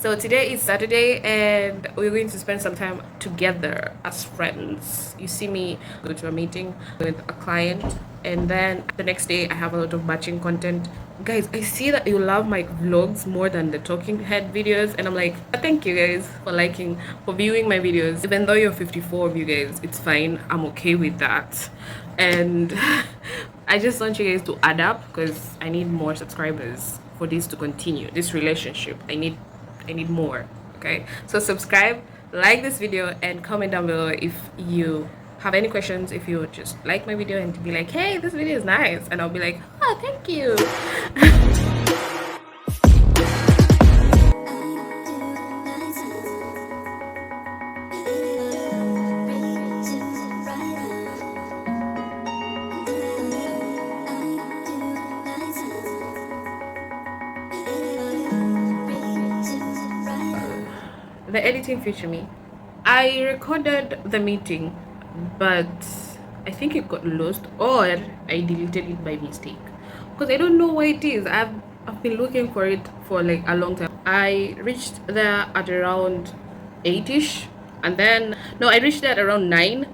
So today is Saturday and we're going to spend some time together as friends. You see me go to a meeting with a client and then the next day I have a lot of batching content. Guys, I see that you love my vlogs more than the talking head videos and I'm like, thank you guys for viewing my videos. Even though you're 54 of you guys, it's fine. I'm okay with that. And I just want you guys to add up because I need more subscribers for this to continue, this relationship. I need more. Okay, so subscribe, like this video, and comment down below if you have any questions. If you just like my video and to be like, hey, this video is nice, and I'll be like, oh, thank you. The editing feature me. I recorded the meeting, but I think it got lost or I deleted it by mistake. Because I don't know where it is. I've been looking for it for like a long time. I reached there at around 8ish and then no, I reached there at around 9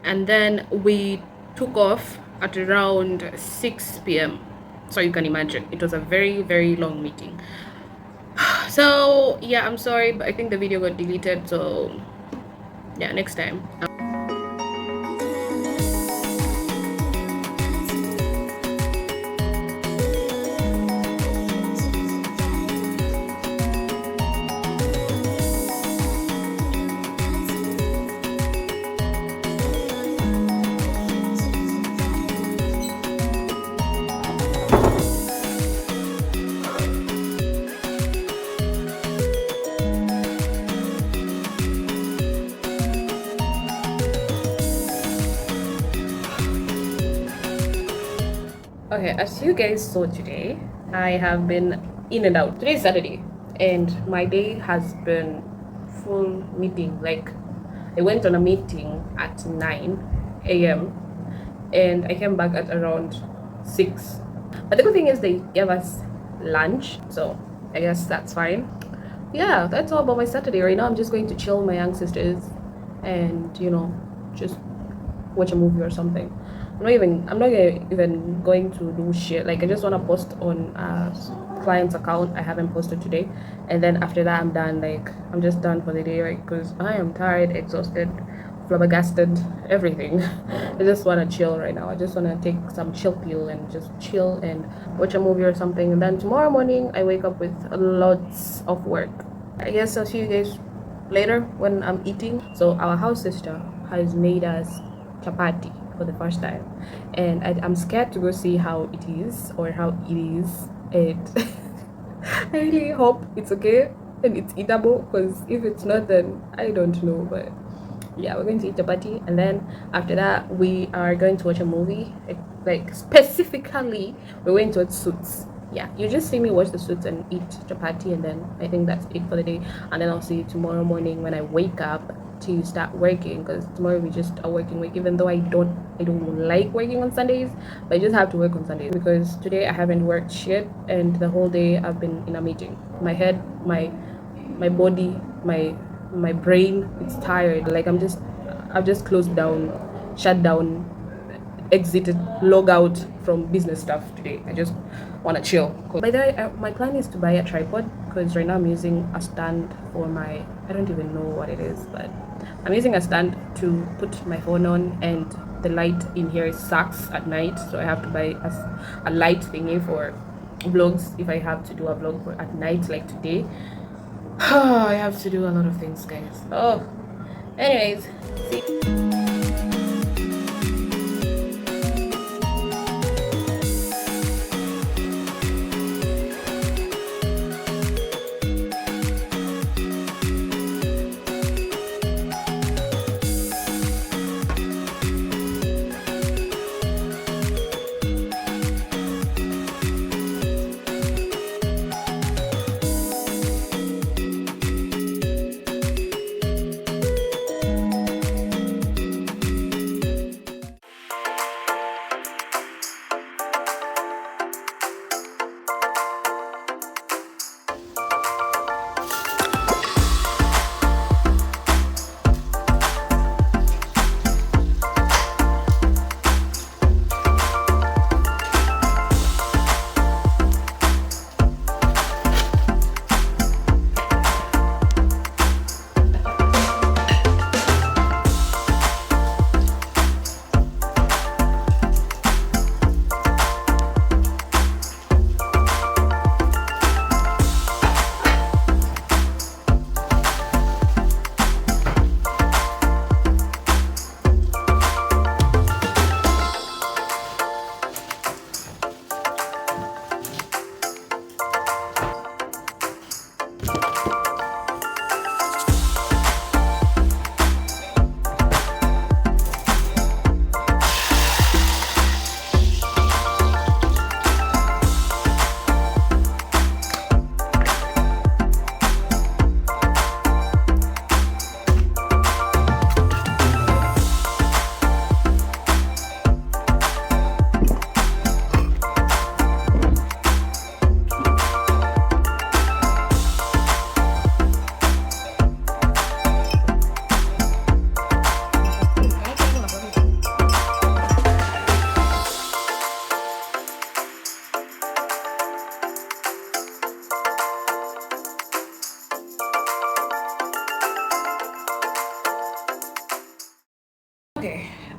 and then we took off at around 6 p.m. So you can imagine it was a very, very long meeting. So yeah, I'm sorry, but I think the video got deleted, so yeah, next time. Okay, as you guys saw today, I have been in and out. Today is Saturday, and my day has been full meeting. Like, I went on a meeting at 9 a.m. and I came back at around 6. But the good thing is they gave us lunch, so I guess that's fine. Yeah, that's all about my Saturday. Right now, I'm just going to chill with my young sisters and, just watch a movie or something. I'm not even going to do shit. Like, I just want to post on client's account. I haven't posted today, and then after that I'm done. Like, I'm just done for the day, right? Because I am tired, exhausted, flabbergasted, everything. I just want to chill right now. I just want to take some chill pill and just chill and watch a movie or something, and then tomorrow morning I wake up with lots of work. I guess I'll see you guys later when I'm eating. So our house sister has made us chapati for the first time, and I'm scared to go see how it is or how it is, and I really hope it's okay and it's eatable, because if it's not, then I don't know. But yeah, we're going to eat chapati, and then after that we are going to watch a movie. Like specifically, we're going to watch Suits. Yeah, you just see me watch the Suits and eat chapati, and then I think that's it for the day. And then I'll see you tomorrow morning when I wake up to start working, because tomorrow we just a working week. Even though I don't like working on Sundays, but I just have to work on Sundays because today I haven't worked shit, and the whole day I've been in a meeting. My head, my body, my brain, it's tired. Like, I've just closed down, shut down, exited, log out from business stuff today. I just want to chill. By the way, my plan is to buy a tripod, because right now I'm using a stand for my, I don't even know what it is, but I'm using a stand to put my phone on, and the light in here sucks at night, so I have to buy a light thingy for vlogs if I have to do a vlog at night like today. I have to do a lot of things, guys. Oh, anyways, see.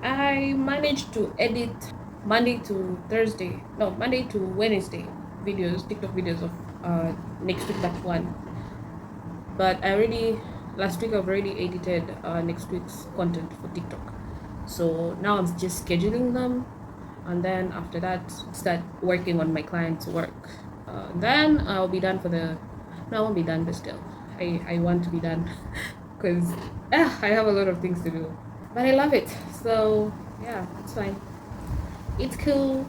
I managed to edit Monday to Thursday, no, Monday to Wednesday videos, TikTok videos of next week, that one. But last week I've already edited next week's content for TikTok. So now I'm just scheduling them, and then after that, start working on my clients' work. Then I'll be done for the. No, I won't be done, but still, I want to be done because I have a lot of things to do. But I love it. So yeah, it's fine. It's cool.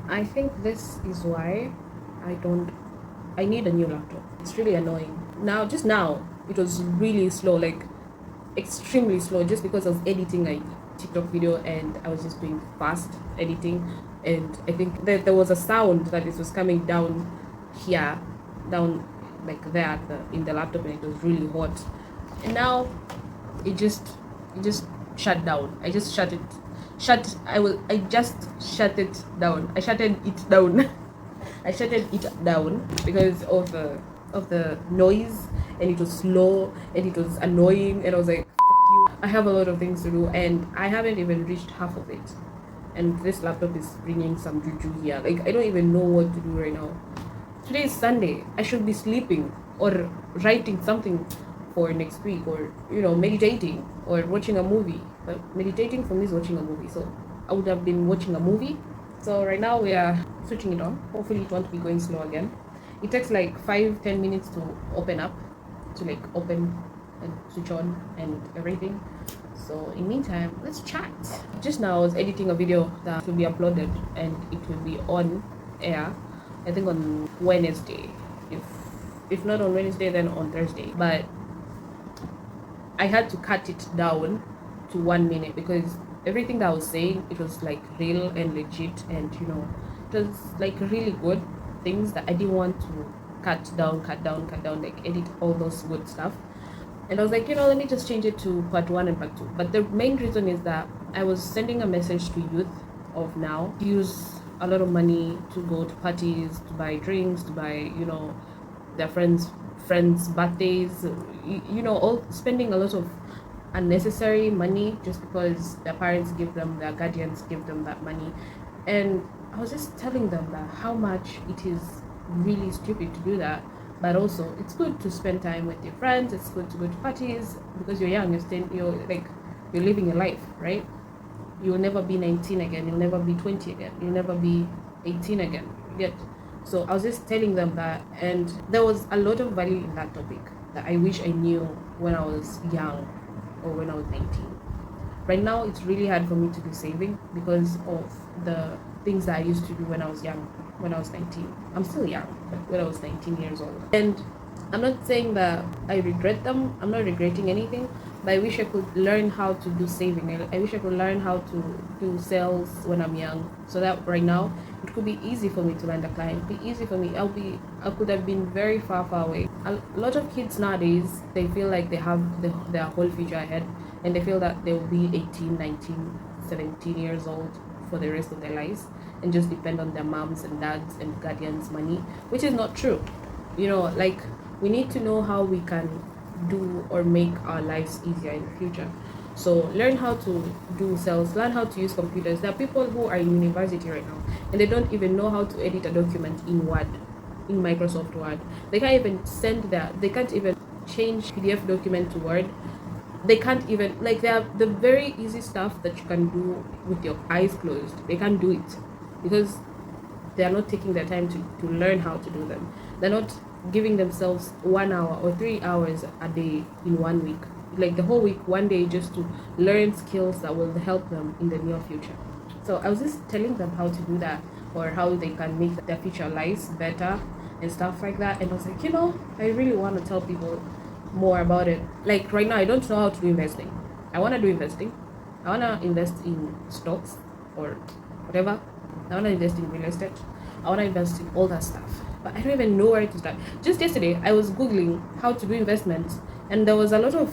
I think this is why I don't. I need a new laptop. It's really annoying. Just now, it was really slow, like extremely slow, just because I was editing a TikTok video and I was just doing fast editing. And I think that there was a sound that it was coming down here, down like there in the laptop, and it was really hot. And now it just shut down. I just shut it. I just shut it down. I shutted it down. I shutted it down because of the noise, and it was slow and it was annoying, and I was like, F you. I have a lot of things to do and I haven't even reached half of it. And this laptop is bringing some juju here. Like I don't even know what to do right now. Today is Sunday. I should be sleeping or writing something for next week, or meditating or watching a movie. But meditating for me is watching a movie. So I would have been watching a movie. So right now we are switching it on. Hopefully it won't be going slow again. It takes like 5-10 minutes to open up, to like open and switch on and everything. So in meantime, let's chat. Just now I was editing a video that will be uploaded and it will be on air, I think on Wednesday. If not on Wednesday, then on Thursday. But I had to cut it down to 1 minute because everything that I was saying, it was like real and legit, and it was like really good things that I didn't want to cut down, like edit all those good stuff. And I was like, let me just change it to part 1 and part 2. But the main reason is that I was sending a message to youth of now to use a lot of money to go to parties, to buy drinks, to buy, their friends' birthdays, all spending a lot of unnecessary money just because their parents give them, their guardians give them that money. And I was just telling them that how much it is really stupid to do that. But also it's good to spend time with your friends, it's good to go to parties because you're young, you're living your life, right? You'll never be 19 again, you'll never be 20 again, you'll never be 18 again yet. So I was just telling them that, and there was a lot of value in that topic that I wish I knew when I was young or when I was 19. Right now it's really hard for me to do saving because of the things that I used to do when I was young, when I was 19. I'm still young, but when I was 19 years old. And I'm not saying that I regret them, I'm not regretting anything, but I wish I could learn how to do saving. I wish I could learn how to do sales when I'm young, so that right now it could be easy for me to land a client. It'd be easy for me. I could have been very far away. A lot of kids nowadays, they feel like they have their whole future ahead, and they feel that they will be 18, 19, 17 years old for the rest of their lives and just depend on their moms and dads and guardians' money, which is not true. We need to know how we can do or make our lives easier in the future. So learn how to do sales, learn how to use computers. There are people who are in university right now and they don't even know how to edit a document in Word, in Microsoft Word. They can't even they can't even change PDF document to Word. They can't even, they have the very easy stuff that you can do with your eyes closed. They can't do it because they are not taking their time to learn how to do them. They're not giving themselves 1 hour or 3 hours a day in 1 week, like the whole week, one day, just to learn skills that will help them in the near future. So I was just telling them how to do that, or how they can make their future lives better and stuff like that. And I was like, I really want to tell people more about it. Like right now, I don't know how to do investing. I want to do investing. I want to invest in stocks or whatever. I want to invest in real estate. I want to invest in all that stuff. But I don't even know where to start. Just yesterday, I was Googling how to do investments, and there was a lot of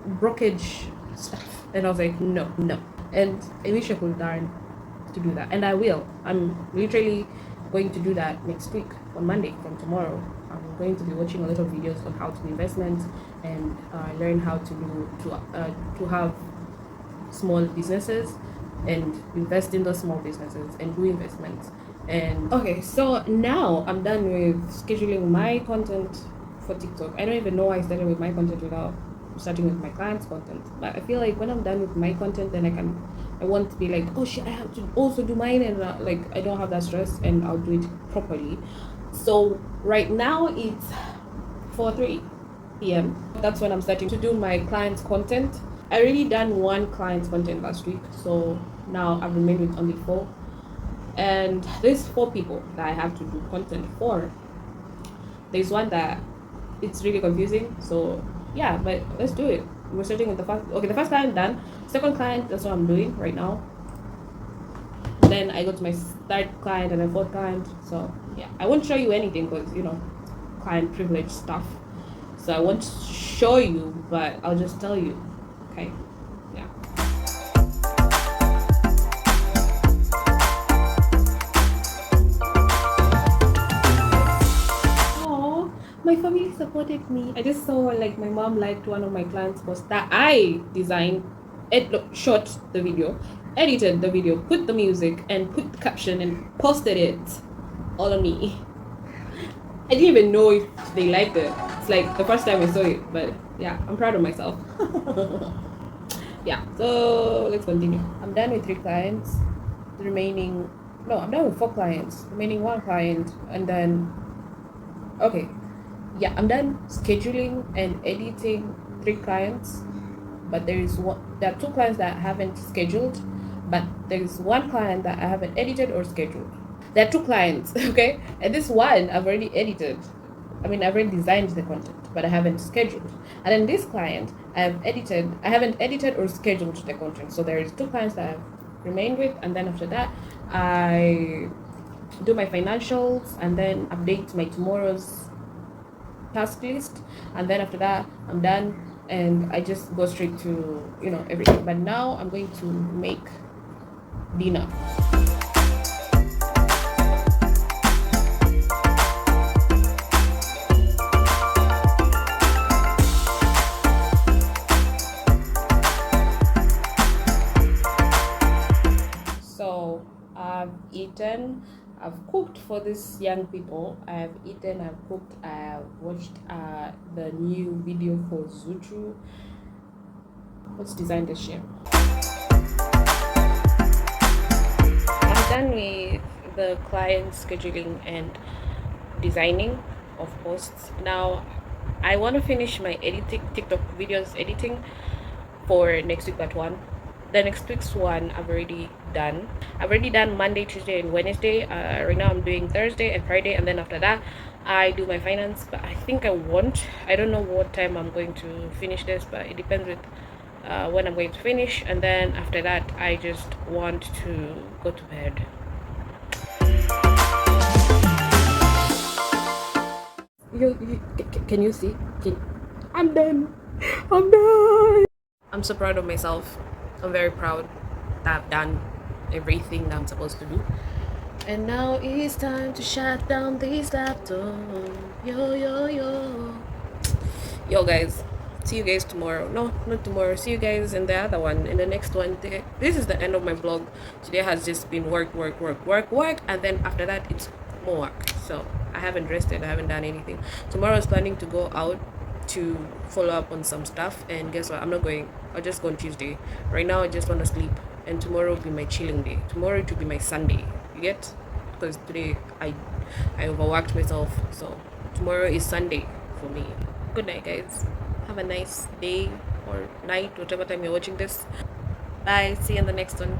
brokerage stuff. And I was like, no, no. And I wish I could learn to do that. And I will. I'm literally going to do that next week on Monday from tomorrow. I'm going to be watching a lot of videos on how to do investments and learn how to do to have small businesses and invest in those small businesses and do investments. And okay, so now I'm done with scheduling my content for TikTok. I don't even know why I started with my content without starting with my clients' content. But I feel like when I'm done with my content, then I want to be like, oh shit, I have to also do mine, and like I don't have that stress, and I'll do it properly. So right now it's 4:03 p.m. That's when I'm starting to do my clients' content. I already done one client's content last week, so now I've remained with only 4. And there's 4 people that I have to do content for. There's one that it's really confusing, so yeah, but let's do it. We're starting with the first client done. Second client, that's what I'm doing right now. Then I go to my third client and then fourth client. So yeah, I won't show you anything because client privilege stuff. So I won't show you, but I'll just tell you. Okay. Yeah. My family supported me. I just saw like my mom liked one of my clients' posts that I designed, shot the video, edited the video, put the music, and put the caption and posted it all on me. I didn't even know if they liked it. It's like the first time I saw it, but yeah, I'm proud of myself. Yeah, so let's continue. I'm done with 3 clients. The remaining, no, I'm done with 4 clients. Remaining 1 client, and then, okay. Yeah, I'm done scheduling and editing 3 clients, but there are 2 clients that I haven't scheduled, but there is 1 client that I haven't edited or scheduled. There are 2 clients, okay, and this one I've already edited. I've already designed the content, but I haven't scheduled. And then this client I haven't edited or scheduled the content. So there is 2 clients that I've remained with, and then after that I do my financials and then update my tomorrow's task list, and then after that I'm done and I just go straight to everything. But now I'm going to make dinner. So I've eaten, I've cooked for these young people. I've eaten, I've cooked, I've watched the new video for Zuchu. Let's design the shape. I'm done with the client scheduling and designing of posts. Now I want to finish my TikTok videos editing for next week, that one. The next week's one I've already done. Monday, Tuesday, and Wednesday. Right now I'm doing Thursday and Friday, and then after that I do my finance. But I think I don't know what time I'm going to finish this, but it depends with when I'm going to finish. And then after that I just want to go to bed. Can you see? I'm done. I'm so proud of myself. I'm very proud that I've done everything that I'm supposed to do. And now it's time to shut down this laptop. Yo guys, see you guys tomorrow. No, not tomorrow. See you guys in the other one, in the next one. This is the end of my vlog. Today has just been work, and then after that it's more work. So I haven't rested, I haven't done anything. Tomorrow I was planning to go out to follow up on some stuff, and guess what, I'm not going. I'll just go on Tuesday. Right now I just want to sleep, and tomorrow will be my chilling day. Tomorrow it will be my Sunday, you get, because today I overworked myself. So tomorrow is Sunday for me. Good night guys, have a nice day or night, whatever time you're watching this. Bye, see you in the next one.